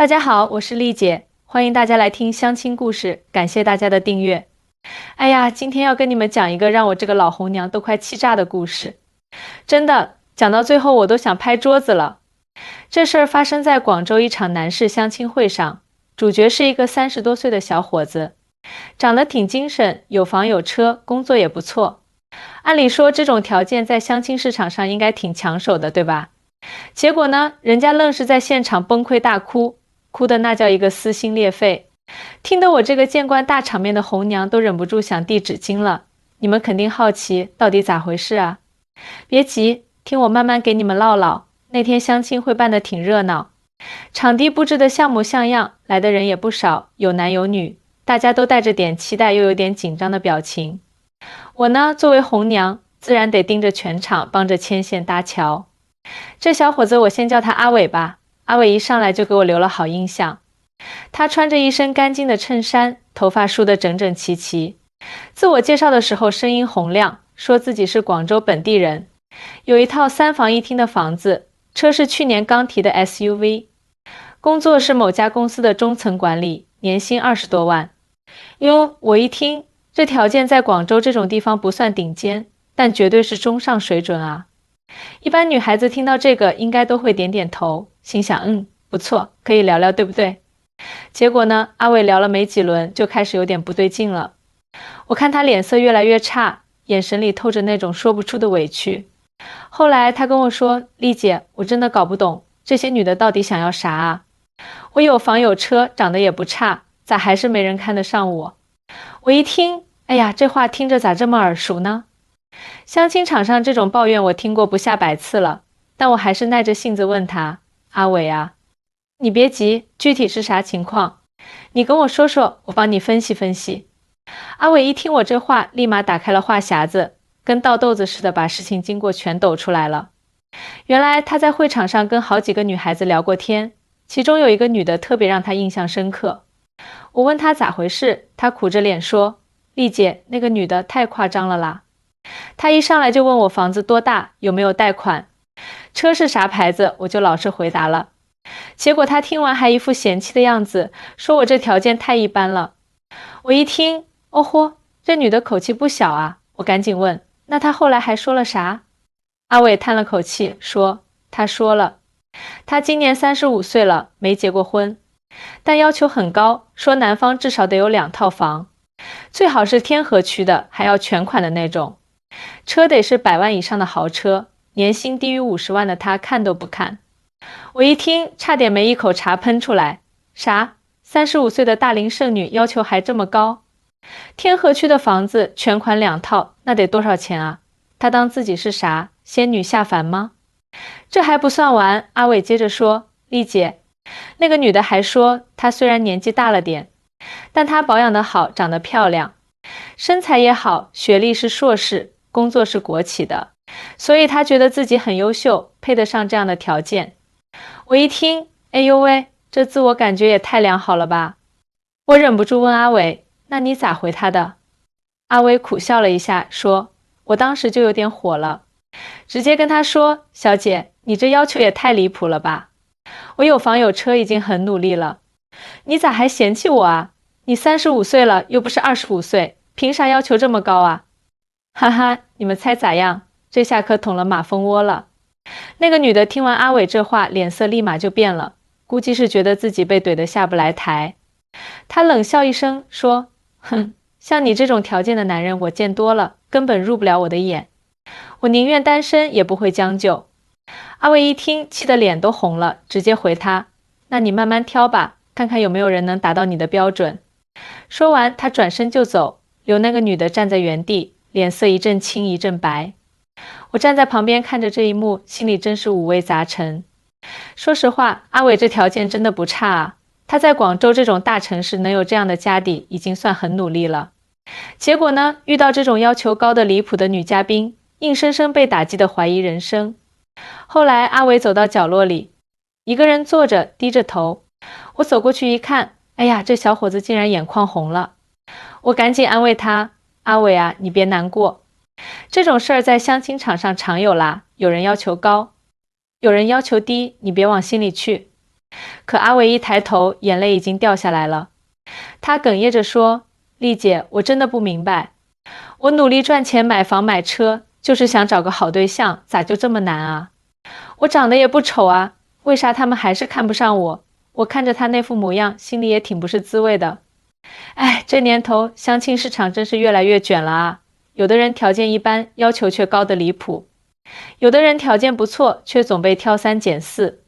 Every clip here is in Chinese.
大家好，我是丽姐，欢迎大家来听相亲故事，感谢大家的订阅。哎呀，今天要跟你们讲一个让我这个老红娘都快气炸的故事，真的，讲到最后我都想拍桌子了。这事儿发生在广州一场男士相亲会上，主角是一个30多岁的小伙子，长得挺精神，有房有车，工作也不错。按理说这种条件在相亲市场上应该挺抢手的，对吧？结果呢，人家愣是在现场崩溃大哭，哭的那叫一个撕心裂肺，听得我这个见惯大场面的红娘都忍不住想递纸巾了。你们肯定好奇到底咋回事啊？别急，听我慢慢给你们唠唠。那天相亲会办得挺热闹，场地布置得像模像样，来的人也不少，有男有女，大家都带着点期待又有点紧张的表情。我呢，作为红娘，自然得盯着全场，帮着牵线搭桥。这小伙子我先叫他阿伟吧，阿伟一上来就给我留了好印象。他穿着一身干净的衬衫，头发梳得整整齐齐。自我介绍的时候声音洪亮，说自己是广州本地人，有一套3房1厅的房子，车是去年刚提的 SUV， 工作是某家公司的中层管理，年薪20多万。哟，我一听，这条件在广州这种地方不算顶尖，但绝对是中上水准啊。一般女孩子听到这个应该都会点点头，心想不错，可以聊聊，对不对？结果呢，阿伟聊了没几轮就开始有点不对劲了。我看他脸色越来越差，眼神里透着那种说不出的委屈。后来他跟我说，丽姐，我真的搞不懂这些女的到底想要啥啊？我有房有车，长得也不差，咋还是没人看得上我？我一听，哎呀，这话听着咋这么耳熟呢？相亲场上这种抱怨我听过不下100次了，但我还是耐着性子问他，阿伟啊，你别急，具体是啥情况？你跟我说说，我帮你分析分析。阿伟一听我这话，立马打开了话匣子，跟倒豆子似的把事情经过全抖出来了。原来他在会场上跟好几个女孩子聊过天，其中有一个女的特别让他印象深刻。我问他咋回事，他苦着脸说，丽姐，那个女的太夸张了啦。他一上来就问我房子多大，有没有贷款，车是啥牌子，我就老实回答了。结果他听完还一副嫌弃的样子，说我这条件太一般了。我一听，哦豁，这女的口气不小啊，我赶紧问，那她后来还说了啥？阿伟叹了口气说，她说了，她今年35岁了，没结过婚，但要求很高，说男方至少得有2套房，最好是天河区的，还要全款的那种，车得是100万以上的豪车，年薪低于50万的他看都不看。我一听，差点没一口茶喷出来。啥？35岁的大龄剩女要求还这么高？天河区的房子全款2套，那得多少钱啊？他当自己是啥？仙女下凡吗？这还不算完，阿伟接着说，丽姐，那个女的还说，她虽然年纪大了点，但她保养得好，长得漂亮，身材也好，学历是硕士，工作是国企的，所以她觉得自己很优秀，配得上这样的条件。我一听，哎呦喂，这自我感觉也太良好了吧。我忍不住问阿伟，那你咋回他的？阿伟苦笑了一下说，我当时就有点火了，直接跟他说，小姐，你这要求也太离谱了吧，我有房有车已经很努力了，你咋还嫌弃我啊？你35岁了又不是25岁，凭啥要求这么高啊？哈哈，你们猜咋样？这下可捅了马蜂窝了。那个女的听完阿伟这话，脸色立马就变了，估计是觉得自己被怼得下不来台。她冷笑一声说，哼，像你这种条件的男人我见多了，根本入不了我的眼，我宁愿单身也不会将就。阿伟一听，气得脸都红了，直接回他，那你慢慢挑吧，看看有没有人能达到你的标准。说完他转身就走，留那个女的站在原地，脸色一阵青一阵白。我站在旁边看着这一幕，心里真是五味杂陈。说实话，阿伟这条件真的不差啊，他在广州这种大城市能有这样的家底，已经算很努力了。结果呢，遇到这种要求高的离谱的女嘉宾，硬生生被打击的怀疑人生。后来阿伟走到角落里，一个人坐着低着头，我走过去一看，哎呀，这小伙子竟然眼眶红了。我赶紧安慰他，阿伟啊，你别难过，这种事儿在相亲场上常有啦，有人要求高，有人要求低，你别往心里去。可阿伟一抬头，眼泪已经掉下来了。他哽咽着说：“丽姐，我真的不明白，我努力赚钱买房买车，就是想找个好对象，咋就这么难啊？我长得也不丑啊，为啥他们还是看不上我？我看着他那副模样，心里也挺不是滋味的。哎，这年头相亲市场真是越来越卷了啊！有的人条件一般，要求却高得离谱；有的人条件不错，却总被挑三拣四。”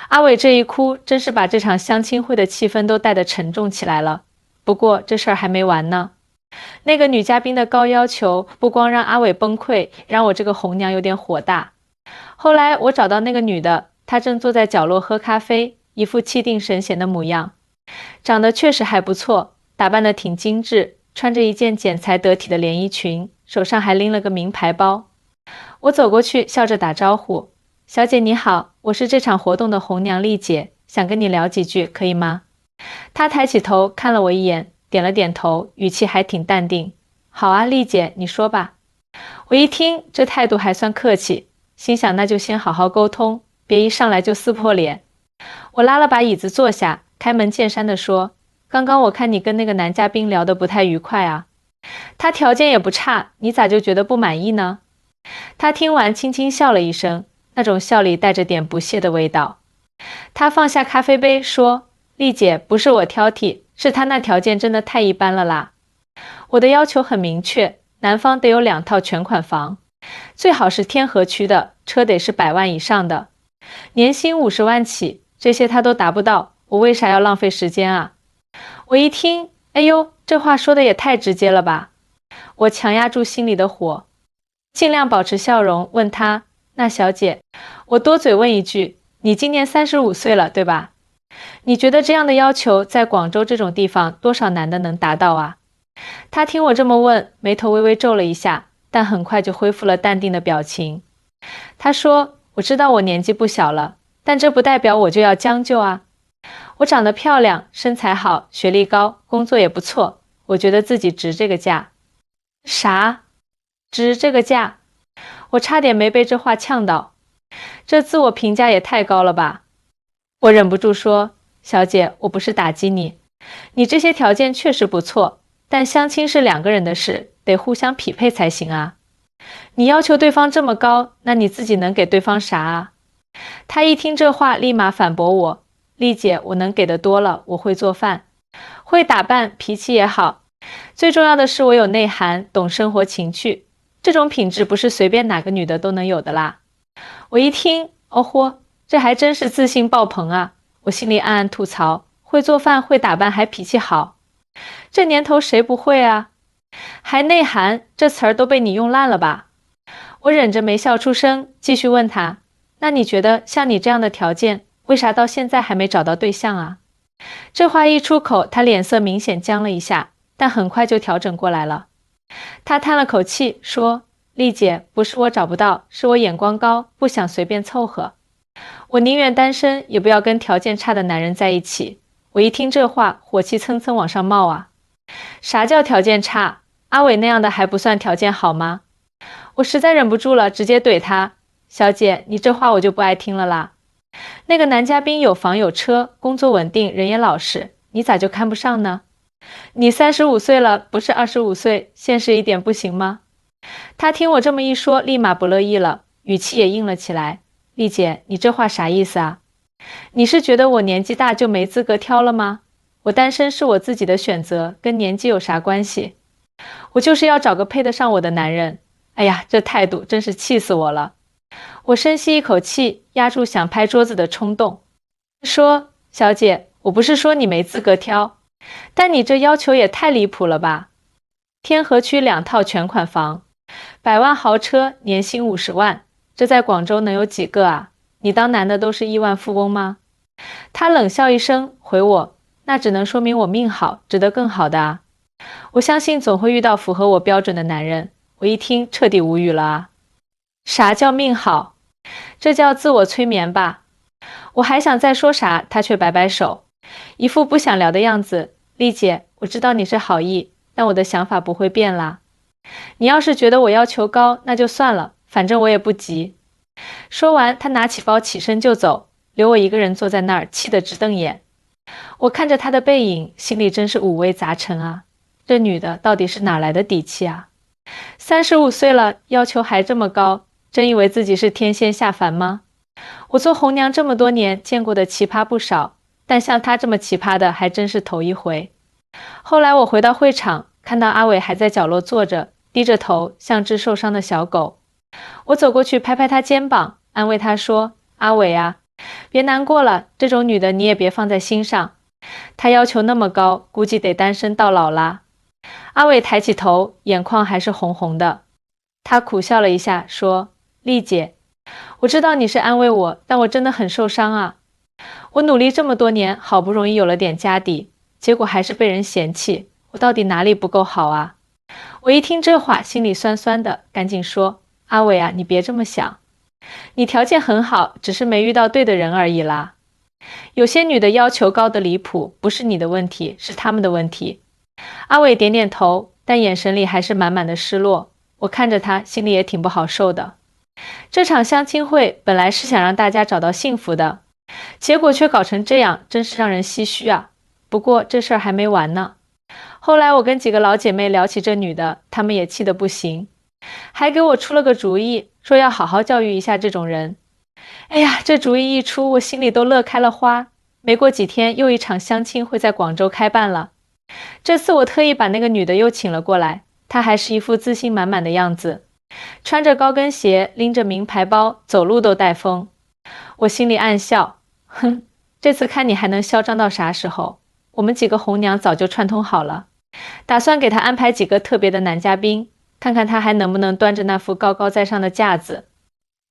阿伟这一哭，真是把这场相亲会的气氛都带得沉重起来了。不过这事儿还没完呢。那个女嘉宾的高要求，不光让阿伟崩溃，让我这个红娘有点火大。后来我找到那个女的，她正坐在角落喝咖啡，一副气定神闲的模样，长得确实还不错，打扮得挺精致，穿着一件剪裁得体的连衣裙，手上还拎了个名牌包。我走过去，笑着打招呼：“小姐你好，我是这场活动的红娘丽姐，想跟你聊几句，可以吗？”她抬起头看了我一眼，点了点头，语气还挺淡定。“好啊，丽姐，你说吧。”我一听这态度还算客气，心想那就先好好沟通，别一上来就撕破脸。我拉了把椅子坐下，开门见山地说：“刚刚我看你跟那个男嘉宾聊得不太愉快啊，他条件也不差，你咋就觉得不满意呢？”他听完轻轻笑了一声，那种笑里带着点不屑的味道。他放下咖啡杯说：“丽姐，不是我挑剔，是他那条件真的太一般了啦。我的要求很明确，男方得有2套全款房，最好是天河区的，车得是100万以上的，年薪50万起，这些他都达不到，我为啥要浪费时间啊？”我一听，哎呦，这话说的也太直接了吧！我强压住心里的火，尽量保持笑容，问他：“那小姐，我多嘴问一句，你今年35岁了，对吧？你觉得这样的要求在广州这种地方，多少男的能达到啊？”他听我这么问，眉头微微皱了一下，但很快就恢复了淡定的表情。他说：“我知道我年纪不小了，但这不代表我就要将就啊。我长得漂亮，身材好，学历高，工作也不错，我觉得自己值这个价。”啥？值这个价？我差点没被这话呛到。这自我评价也太高了吧！我忍不住说：“小姐，我不是打击你，你这些条件确实不错，但相亲是2个人的事，得互相匹配才行啊。你要求对方这么高，那你自己能给对方啥啊？”他一听这话，立马反驳我：“丽姐，我能给的多了，我会做饭，会打扮，脾气也好，最重要的是我有内涵，懂生活情趣，这种品质不是随便哪个女的都能有的啦。”我一听，哦豁，这还真是自信爆棚啊！我心里暗暗吐槽，会做饭，会打扮，还脾气好，这年头谁不会啊？还内涵，这词儿都被你用烂了吧？我忍着没笑出声，继续问他：“那你觉得像你这样的条件，为啥到现在还没找到对象啊？”这话一出口，他脸色明显僵了一下，但很快就调整过来了。他叹了口气说：“丽姐，不是我找不到，是我眼光高，不想随便凑合。我宁愿单身，也不要跟条件差的男人在一起。”我一听这话，火气蹭蹭往上冒啊！啥叫条件差？阿伟那样的还不算条件好吗？我实在忍不住了，直接怼他：“小姐，你这话我就不爱听了啦。那个男嘉宾有房有车，工作稳定，人也老实，你咋就看不上呢？你35岁了，不是25岁，现实一点不行吗？”他听我这么一说，立马不乐意了，语气也硬了起来：“丽姐，你这话啥意思啊？你是觉得我年纪大就没资格挑了吗？我单身是我自己的选择，跟年纪有啥关系？我就是要找个配得上我的男人。”哎呀，这态度真是气死我了！我深吸一口气，压住想拍桌子的冲动，说：“小姐，我不是说你没资格挑，但你这要求也太离谱了吧？天河区2套全款房，100万豪车，年薪50万，这在广州能有几个啊？你当男的都是亿万富翁吗？”他冷笑一声，回我：“那只能说明我命好，值得更好的啊。我相信总会遇到符合我标准的男人。”我一听，彻底无语了啊！啥叫命好？这叫自我催眠吧？我还想再说啥，他却摆摆手，一副不想聊的样子。丽姐，我知道你是好意，但我的想法不会变啦。你要是觉得我要求高，那就算了，反正我也不急。说完，他拿起包起身就走，留我一个人坐在那儿，气得直瞪眼。我看着她的背影，心里真是五味杂陈啊。这女的到底是哪来的底气啊？35岁了，要求还这么高，真以为自己是天仙下凡吗？我做红娘这么多年，见过的奇葩不少，但像她这么奇葩的还真是头一回。后来我回到会场，看到阿伟还在角落坐着，低着头，像只受伤的小狗。我走过去拍拍他肩膀，安慰他说：阿伟啊，别难过了，这种女的你也别放在心上。她要求那么高，估计得单身到老啦。阿伟抬起头，眼眶还是红红的。他苦笑了一下，说：丽姐，我知道你是安慰我，但我真的很受伤啊。我努力这么多年，好不容易有了点家底，结果还是被人嫌弃，我到底哪里不够好啊？我一听这话，心里酸酸的，赶紧说：阿伟啊，你别这么想，你条件很好，只是没遇到对的人而已啦。有些女的要求高得离谱，不是你的问题，是他们的问题。阿伟点点头，但眼神里还是满满的失落。我看着他，心里也挺不好受的。这场相亲会本来是想让大家找到幸福的，结果却搞成这样，真是让人唏嘘啊。不过这事儿还没完呢。后来我跟几个老姐妹聊起这女的，她们也气得不行，还给我出了个主意，说要好好教育一下这种人。哎呀，这主意一出，我心里都乐开了花。没过几天，又一场相亲会在广州开办了。这次我特意把那个女的又请了过来，她还是一副自信满满的样子，穿着高跟鞋，拎着名牌包，走路都带风。我心里暗笑，哼，这次看你还能嚣张到啥时候。我们几个红娘早就串通好了，打算给她安排几个特别的男嘉宾，看看她还能不能端着那副高高在上的架子。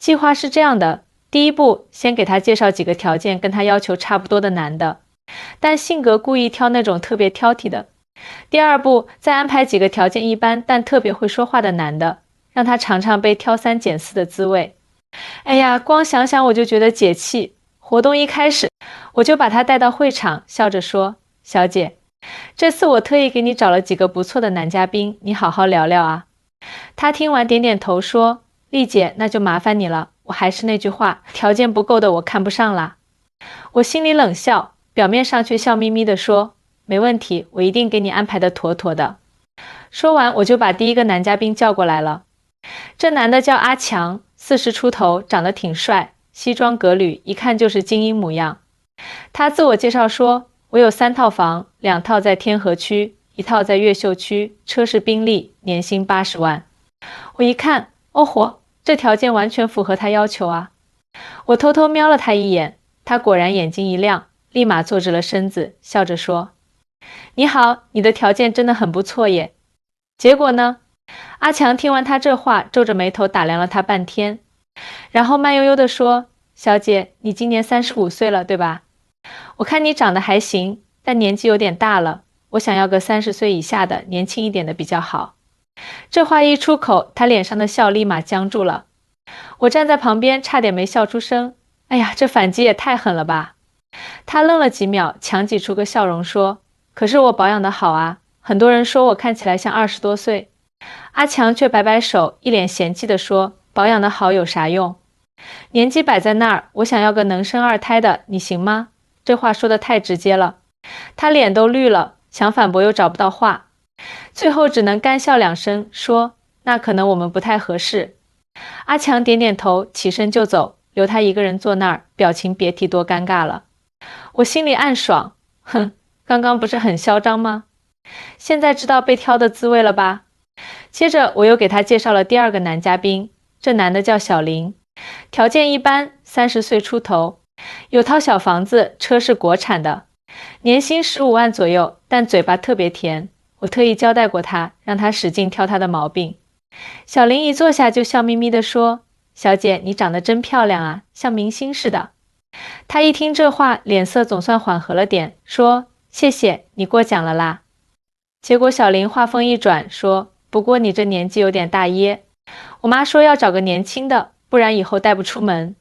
计划是这样的，第一步，先给她介绍几个条件跟她要求差不多的男的，但性格故意挑那种特别挑剔的。第二步，再安排几个条件一般但特别会说话的男的，让他尝尝被挑三拣四的滋味。哎呀，光想想我就觉得解气。活动一开始，我就把他带到会场，笑着说：小姐，这次我特意给你找了几个不错的男嘉宾，你好好聊聊啊。他听完点点头说：丽姐，那就麻烦你了，我还是那句话，条件不够的我看不上啦。我心里冷笑，表面上却笑眯眯地说：没问题，我一定给你安排的妥妥的。说完，我就把第一个男嘉宾叫过来了。这男的叫阿强，40出头，长得挺帅，西装革履，一看就是精英模样。他自我介绍说：我有3套房，2套在天河区，1套在越秀区，车是宾利，年薪80万。我一看，哦豁，这条件完全符合他要求啊。我偷偷瞄了他一眼，他果然眼睛一亮，立马坐直了身子，笑着说：你好，你的条件真的很不错耶。结果呢？阿强听完他这话，皱着眉头打量了他半天，然后慢悠悠地说：小姐，你今年35岁了，对吧？我看你长得还行，但年纪有点大了，我想要个30岁以下的，年轻一点的比较好。这话一出口，他脸上的笑立马僵住了。我站在旁边，差点没笑出声。哎呀，这反击也太狠了吧！他愣了几秒，强挤出个笑容说：可是我保养得好啊，很多人说我看起来像20多岁。阿强却摆摆手，一脸嫌弃地说：保养得好有啥用？年纪摆在那儿，我想要个能生2胎的，你行吗？这话说得太直接了，他脸都绿了，想反驳又找不到话，最后只能干笑2声，说：那可能我们不太合适。阿强点点头，起身就走，留他一个人坐那儿，表情别提多尴尬了。我心里暗爽，哼，刚刚不是很嚣张吗？现在知道被挑的滋味了吧？接着我又给他介绍了第2个男嘉宾，这男的叫小林，条件一般，30岁出头，有套小房子，车是国产的，年薪15万左右，但嘴巴特别甜。我特意交代过他，让他使劲挑他的毛病。小林一坐下就笑眯眯地说：小姐，你长得真漂亮啊，像明星似的。他一听这话，脸色总算缓和了点，说：谢谢，你过奖了啦。结果小林话锋一转，说：不过你这年纪有点大耶，我妈说要找个年轻的，不然以后带不出门。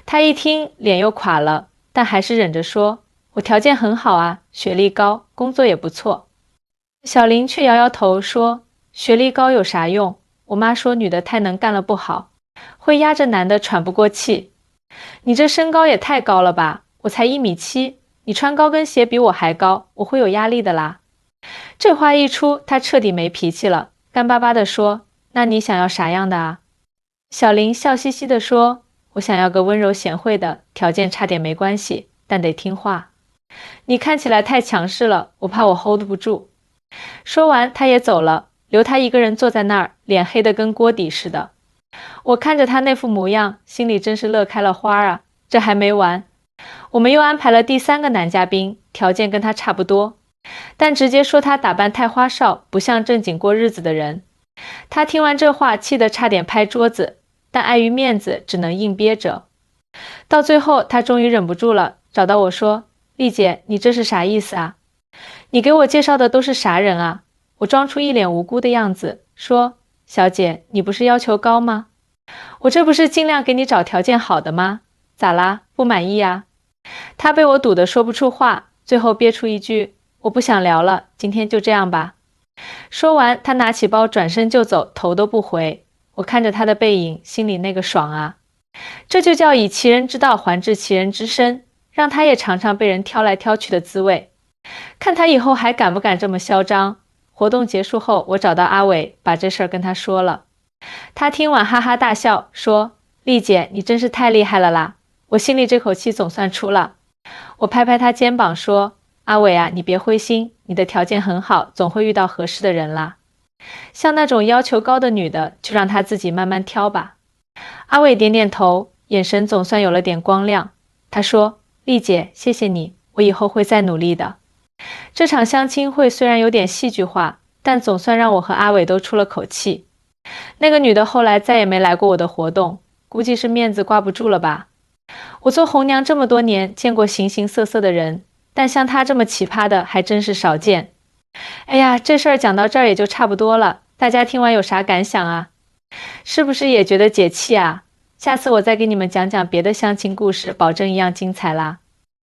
他一听脸又垮了，但还是忍着说：我条件很好啊，学历高，工作也不错。小林却摇摇头说：学历高有啥用？我妈说女的太能干了不好，会压着男的喘不过气。你这身高也太高了吧，我才1米7，你穿高跟鞋比我还高，我会有压力的啦。这话一出，他彻底没脾气了，干巴巴地说：那你想要啥样的啊？小林笑嘻嘻地说：我想要个温柔贤惠的，条件差点没关系，但得听话。你看起来太强势了，我怕我 hold 不住。说完，他也走了，留他一个人坐在那儿，脸黑得跟锅底似的。我看着他那副模样，心里真是乐开了花啊！这还没完，我们又安排了第3个男嘉宾，条件跟他差不多，但直接说他打扮太花哨，不像正经过日子的人。他听完这话，气得差点拍桌子，但碍于面子，只能硬憋着。到最后，他终于忍不住了，找到我说：丽姐，你这是啥意思啊？你给我介绍的都是啥人啊？我装出一脸无辜的样子，说：小姐，你不是要求高吗？我这不是尽量给你找条件好的吗？咋啦？不满意啊？他被我堵得说不出话，最后憋出一句：我不想聊了，今天就这样吧。说完，他拿起包转身就走，头都不回。我看着他的背影，心里那个爽啊！这就叫以其人之道还治其人之身，让他也尝尝被人挑来挑去的滋味。看他以后还敢不敢这么嚣张。活动结束后，我找到阿伟，把这事儿跟他说了。他听完哈哈大笑，说：丽姐，你真是太厉害了啦，我心里这口气总算出了。我拍拍他肩膀说：阿伟啊，你别灰心，你的条件很好，总会遇到合适的人啦。像那种要求高的女的，就让她自己慢慢挑吧。阿伟点点头，眼神总算有了点光亮。他说：丽姐，谢谢你，我以后会再努力的。这场相亲会虽然有点戏剧化，但总算让我和阿伟都出了口气。那个女的后来再也没来过我的活动，估计是面子挂不住了吧。我做红娘这么多年，见过形形色色的人，但像她这么奇葩的还真是少见。哎呀，这事儿讲到这儿也就差不多了，大家听完有啥感想啊？是不是也觉得解气啊？下次我再给你们讲讲别的相亲故事，保证一样精彩啦。